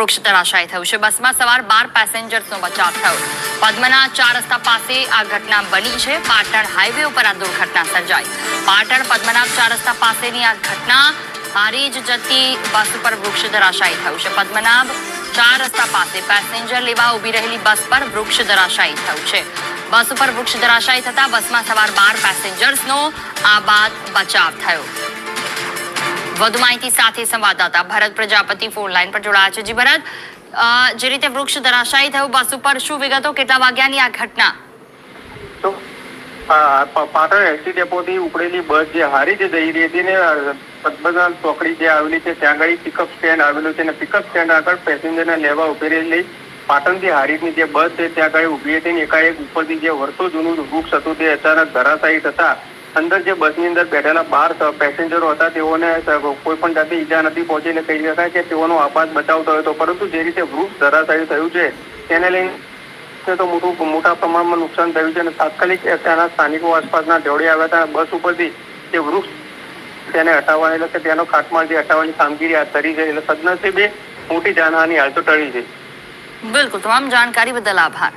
વૃક્ષ ધરાશાયી થયું છે। બસમાં સવાર 12 પેસેન્જર્સનો બચાવ થયો। પદ્મના 4 રસ્તા પાસે આ ઘટના બની છે। પાટણ હાઈવે ઉપર આ દુર્ઘટના સર્જાઈ। પાટણ પદ્મનાભ 4 રસ્તા પાસેની આ ઘટના હારીજ જતી બસ ઉપર વૃક્ષ ધરાશાયી થયું છે। પદ્મનાભ 4 રસ્તા પાસે પેસેન્જર લેવા ઉભી રહેલી બસ પર વૃક્ષ ધરાશાયી થયું છે। બસ ઉપર વૃક્ષ ધરાશાયી થતા બસમાં સવાર 12 પેસેન્જર્સનો આ બાદ બચાવ થયો। વધુ માહિતી સાથે સંવાદદાતા ભરત પ્રજાપતિ ફોન લાઈન પર જોડાયા છે। જી ભરત, જે રીતે વૃક્ષ ધરાશાયી થયું બસ ઉપર, શું વિગતો, કેટલા વાગ્યાની આ ઘટના? તો પાટણ એસટી ડેપોથી ઉપડેલી બસ જે હારીજ જઈ રહી હતી ને પદ્મનાભ ચોકડી જે આવેલી છે ત્યાં આગળ પિકઅપ સ્ટેન્ડ આવેલું છે અને પિકઅપ સ્ટેન્ડ આગળ પેસેન્જરને લેવા ઉભી રહેલી પાટણથી હારીજની જે બસ છે ત્યાં આગળ ઉભી હતી ને એકાએક ઉપરથી જે વર્ષો જૂનું વૃક્ષ હતું તે અચાનક ધરાશાયી થતા અંદર જે બસની અંદર બેઠેલા 12 પેસેન્જરો હતા તેઓને કોઈ પણ જાતની ઈજા નથી પહોંચી એટલે કહી શકાય કે તેઓનો આપાત બચાવ થયો હતો। પરંતુ જે રીતે વૃક્ષ ધરાશાયી થયું છે તેને લઈને તો મોટા પ્રમાણમાં નુકસાન થયું છે અને તાત્કાલિક ત્યાંના સ્થાનિકો આસપાસના દોડી આવ્યા હતા। બસ ઉપરથી જે વૃક્ષ તેને હટાવવાની એટલે કે તેનો કાટમાળ જે હટાવવાની કામગીરી હાથ ધરી છે એટલે સદનસીબે મોટી જાનહાની હાલ તો ટળી છે। બિલકુલ, તમામ જાણકારી બદલ આભાર।